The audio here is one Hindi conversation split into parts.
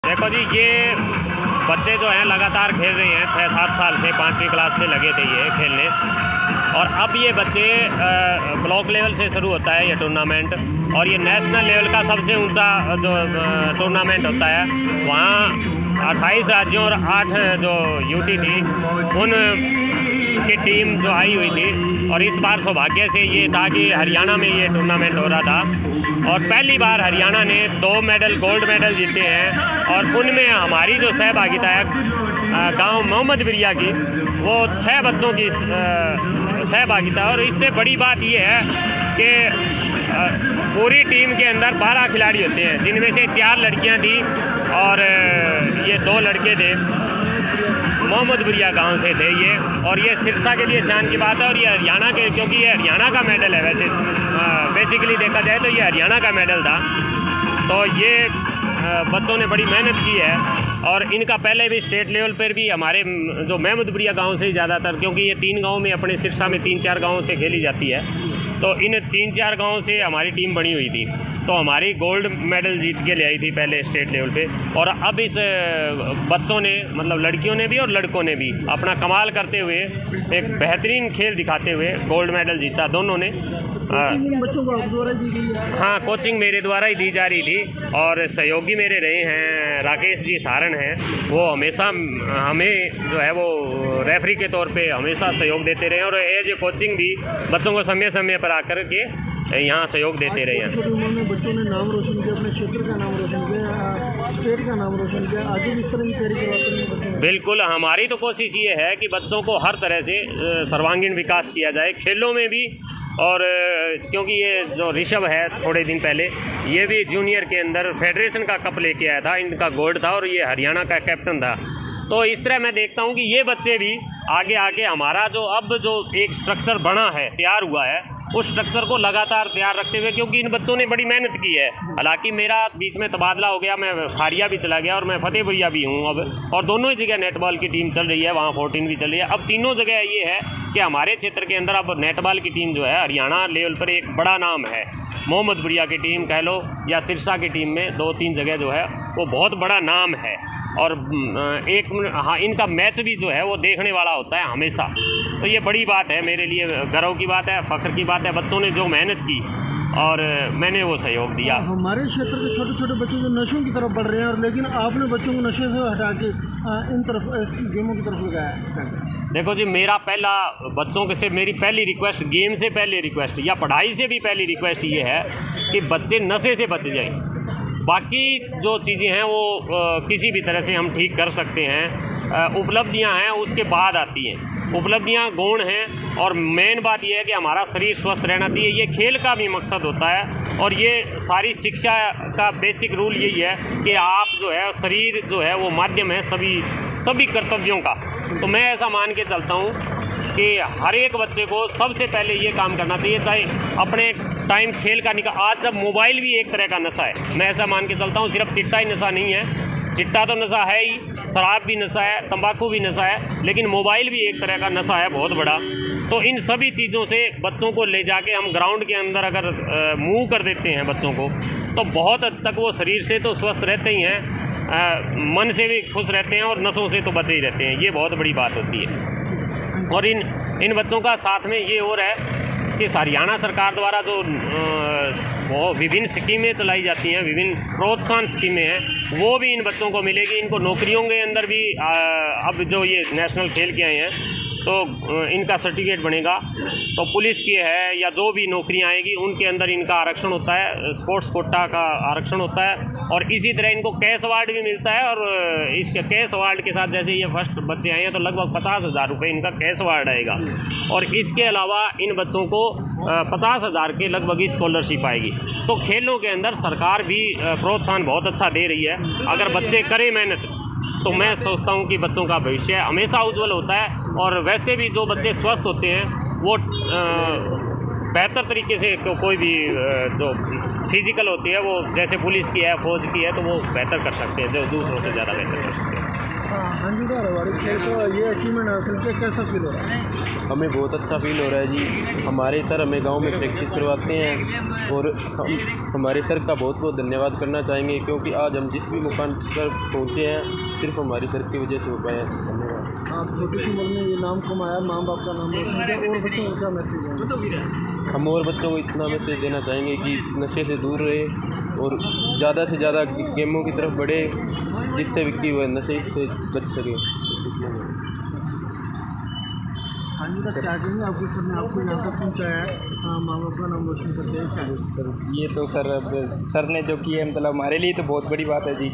देखो जी, ये बच्चे जो हैं लगातार खेल रहे हैं 6-7 साल से, 5वीं क्लास से लगे थे ये खेलने। और अब ये बच्चे ब्लॉक लेवल से शुरू होता है ये टूर्नामेंट, और ये नेशनल लेवल का सबसे ऊंचा जो टूर्नामेंट होता है। वहाँ 28 राज्यों और 8 जो यूटी थी उन की टीम जो आई हुई थी। और इस बार सौभाग्य से ये था कि हरियाणा में ये टूर्नामेंट हो रहा था, और पहली बार हरियाणा ने 2 मेडल गोल्ड मेडल जीते हैं। और उनमें हमारी जो सहभागिता है गांव मोहम्मद बिरिया की, वो 6 बच्चों की सहभागिता। और इससे बड़ी बात ये है कि पूरी टीम के अंदर 12 खिलाड़ी होते हैं, जिनमें से 4 लड़कियां थी और ये 2 लड़के थे। मोहम्मद बिरिया गांव से थे ये, और ये सिरसा के लिए शान की बात है। और ये हरियाणा के, क्योंकि ये हरियाणा का मेडल है, वैसे बेसिकली देखा जाए तो ये हरियाणा का मेडल था। तो ये बच्चों ने बड़ी मेहनत की है, और इनका पहले भी स्टेट लेवल पर भी हमारे जो मोहम्मद बिरिया गांव से ही ज़्यादातर, क्योंकि ये 3 गाँव में अपने सिरसा में 3-4 गाँव से खेली जाती है, तो इन 3-4 गाँव से हमारी टीम बनी हुई थी। तो हमारी गोल्ड मेडल जीत के ले आई थी पहले स्टेट लेवल पे। और अब इस बच्चों ने, मतलब लड़कियों ने भी और लड़कों ने भी अपना कमाल करते हुए, एक बेहतरीन खेल दिखाते हुए गोल्ड मेडल जीता दोनों ने। बच्चों को आप द्वारा दी गई है? हाँ, कोचिंग मेरे द्वारा ही दी जा रही थी, और सहयोगी मेरे रहे हैं राकेश जी सारण हैं। वो हमेशा हमें जो है वो रेफरी के तौर पे हमेशा सहयोग देते रहे, और एज ए कोचिंग भी बच्चों को समय समय पर आकर के यहाँ सहयोग देते रहे हैं। उन्होंने बच्चों ने नाम रोशन किया, अपने क्षेत्र का नाम रोशन किया, स्टेट का नाम रोशन किया। आगे भी इस तरह की तैयारी करवाते हैं बच्चों? बिल्कुल, हमारी तो कोशिश ये है कि बच्चों को हर तरह से सर्वांगीण विकास किया जाए, खेलों में भी। और क्योंकि ये जो ऋषभ है, थोड़े दिन पहले ये भी जूनियर के अंदर फेडरेशन का कप लेके आया था, इनका गोल्ड था, और ये हरियाणा का कैप्टन था। तो इस तरह मैं देखता हूँ कि ये बच्चे भी आगे आके हमारा जो अब जो एक स्ट्रक्चर बना है, तैयार हुआ है, उस स्ट्रक्चर को लगातार तैयार रखते हुए, क्योंकि इन बच्चों ने बड़ी मेहनत की है। हालांकि मेरा बीच में तबादला हो गया, मैं खारिया भी चला गया और मैं फतेहपुरिया भी हूँ अब, और दोनों ही जगह नेटबॉल की टीम चल रही है, वहाँ 14 भी चल रही है। अब तीनों जगह ये है कि हमारे क्षेत्र के अंदर अब नेटबॉल की टीम जो है हरियाणा लेवल पर एक बड़ा नाम है। मोहम्मद बिरिया की टीम कह लो, या सिरसा की टीम में 2-3 जगह जो है वो बहुत बड़ा नाम है। और हाँ, इनका मैच भी जो है वो देखने वाला होता है हमेशा। तो ये बड़ी बात है, मेरे लिए गर्व की बात है, फ़ख्र की बात है। बच्चों ने जो मेहनत की और मैंने वो सहयोग दिया। हमारे क्षेत्र के छोटे छोटे बच्चे जो नशों की तरफ बढ़ रहे हैं, और लेकिन आपने बच्चों को नशे से हटा के इन तरफ गेमों की तरफ लगाया। देखो जी, मेरा पहला बच्चों के से मेरी पहली रिक्वेस्ट, गेम से पहले रिक्वेस्ट या पढ़ाई से भी पहली रिक्वेस्ट ये है कि बच्चे नशे से बच जाएं। बाकी जो चीज़ें हैं वो किसी भी तरह से हम ठीक कर सकते हैं। उपलब्धियां हैं उसके बाद आती हैं, उपलब्धियां गौण हैं, और मेन बात यह है कि हमारा शरीर स्वस्थ रहना चाहिए। ये खेल का भी मकसद होता है, और ये सारी शिक्षा का बेसिक रूल यही है कि आप जो है, शरीर जो है वो माध्यम है सभी कर्तव्यों का। तो मैं ऐसा मान के चलता हूँ कि हर एक बच्चे को सबसे पहले ये काम करना चाहिए, चाहे अपने टाइम खेल का निकाल। आज जब मोबाइल भी एक तरह का नशा है, मैं ऐसा मान के चलता हूँ, सिर्फ चिट्टा ही नशा नहीं है। चिट्टा तो नशा है ही, शराब भी नशा है, तंबाकू भी नशा है, लेकिन मोबाइल भी एक तरह का नशा है बहुत बड़ा। तो इन सभी चीज़ों से बच्चों को ले जाके हम ग्राउंड के अंदर अगर मूव कर देते हैं बच्चों को, तो बहुत हद तक वो शरीर से तो स्वस्थ रहते ही हैं, मन से भी खुश रहते हैं, और नशों से तो बचे ही रहते हैं। ये बहुत बड़ी बात होती है। और इन बच्चों का साथ में ये और है कि हरियाणा सरकार द्वारा जो वो विभिन्न स्कीमें चलाई जाती हैं, विभिन्न प्रोत्साहन स्कीमें हैं, वो भी इन बच्चों को मिलेगी। इनको नौकरियों के अंदर भी अब जो ये नेशनल खेल के आए हैं, तो इनका सर्टिफिकेट बनेगा। तो पुलिस की है या जो भी नौकरियां आएगी उनके अंदर इनका आरक्षण होता है, स्पोर्ट्स कोटा का आरक्षण होता है। और इसी तरह इनको कैश अवार्ड भी मिलता है, और इसके कैश अवार्ड के साथ, जैसे ये फर्स्ट बच्चे आए हैं तो लगभग 50,000 रुपये इनका कैश अवार्ड आएगा। और इसके अलावा इन बच्चों को 50,000 के लगभग स्कॉलरशिप आएगी। तो खेलों के अंदर सरकार भी प्रोत्साहन बहुत अच्छा दे रही है। अगर बच्चे करें मेहनत, तो मैं सोचता हूँ कि बच्चों का भविष्य हमेशा उज्जवल होता है। और वैसे भी जो बच्चे स्वस्थ होते हैं वो बेहतर तरीके से कोई भी जो फिजिकल होती है, वो जैसे पुलिस की है, फौज की है, तो वो बेहतर कर सकते हैं, जो दूसरों से ज़्यादा बेहतर कर सकते हैं। हाँ जी रवाड़ी खेल को ये अचीवमेंट हासिल किया, कैसा फील हो रहा है? हमें बहुत अच्छा फील हो रहा है जी। हमारे सर हमें गांव में प्रैक्टिस करवाते हैं और हम हमारे सर का बहुत बहुत धन्यवाद करना चाहेंगे, क्योंकि आज हम जिस भी मुकाम पर पहुँचे हैं सिर्फ हमारी सर की वजह से हो पाया है। धन्यवाद। आप छोटी सी उम्र में ये नाम कमाया, माँ बाप का नाम रोशन किया, और बच्चों को क्या मैसेज है? हम और बच्चों को इतना मैसेज देना चाहेंगे कि नशे से दूर रहे और ज़्यादा से ज़्यादा गेमों की तरफ बढ़े, जिससे कि वह नशे से बच सके। हाँ जी सर, क्या कहेंगे आपके सर ने आपको यहाँ तक पहुँचाया है, माँ बाप का नाम रोशन करते हैं, क्या है सर ये तो सर ने जो किया है मतलब हमारे लिए तो बहुत बड़ी बात है जी।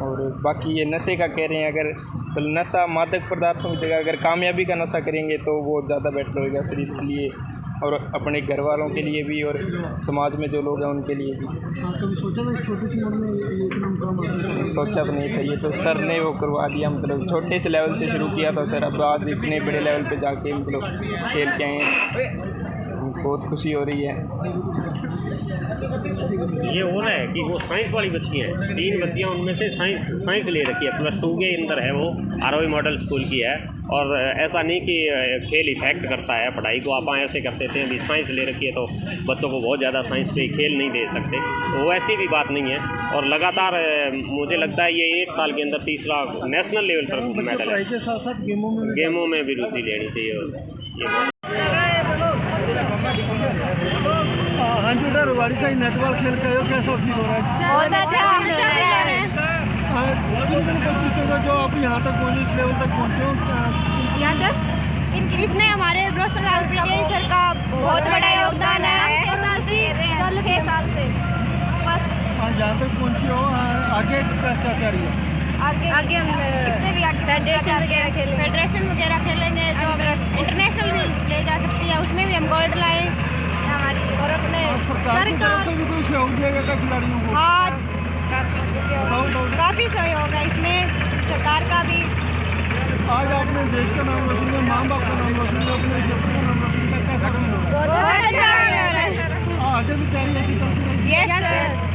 और बाकी ये नशे का कह रहे हैं, अगर तो नशा मादक पदार्थों की जगह अगर कामयाबी का नशा करेंगे तो वो ज़्यादा बेटर होगा शरीर के लिए और अपने घर वालों के लिए भी और समाज में जो लोग हैं उनके लिए भी। हाँ, कभी सोचा था छोटी सी उम्र में ये इतना मुकाम हासिल करना? सोचा तो नहीं था, ये तो सर ने वो करवा दिया। मतलब छोटे से लेवल से शुरू किया था सर, अब आज इतने बड़े लेवल पे जाके मतलब खेल के आए हैं, बहुत खुशी हो रही है। ये हो रहा है कि वो साइंस वाली बच्ची हैं, 3 बच्चियां उनमें से साइंस ले रखी है, +2 के अंदर है, वो आरओई मॉडल स्कूल की है। और ऐसा नहीं कि खेल इफेक्ट करता है पढ़ाई को, आप ऐसे करते थे अभी साइंस ले रखी है तो बच्चों को बहुत ज़्यादा साइंस पे खेल नहीं दे सकते, तो वैसी भी बात नहीं है। और लगातार मुझे लगता है ये 1 साल के अंदर 3रा नेशनल लेवल पर मेडल है। पढ़ाई के साथ साथ गेमों में भी रुचि लेनी चाहिए। और हाँ जी बेटा, रवाड़ी से नेटबॉल खेल के आए हो, कैसा फील हो रहा है? बहुत अच्छा फील हो रहा है। जो आप यहाँ तक पहुँचे, इस लेवल तक पहुँचे हो, क्या सर? इसमें हमारे रोशन लाल पीटीआई सर का बहुत बड़ा योगदान है। 6 साल से बस जहाँ तक पहुँचे हो, आगे क्या क्या तैयारी है? आगे हम इससे भी फेडरेशन वगैरह खेलेंगे, जो हमें इंटरनेशनल भी ले जा सकती है, उसमें भी हम गोल्ड लाएँ हमारी। और अपने सरकार की तरफ से भी कोई सहयोग दिया जाएगा खिलाड़ियों को? हाँ, काफ़ी सहयोग है इसमें सरकार का भी। आज आपने देश का नाम रोशन किया, माँ बाप का नाम रोशन किया, अपने क्षेत्र का नाम रोशन किया, कैसा फील हो रहा है? बहुत अच्छा लग रहा है। आगे भी तैयारी ऐसी चलती रहेगी? Yes sir.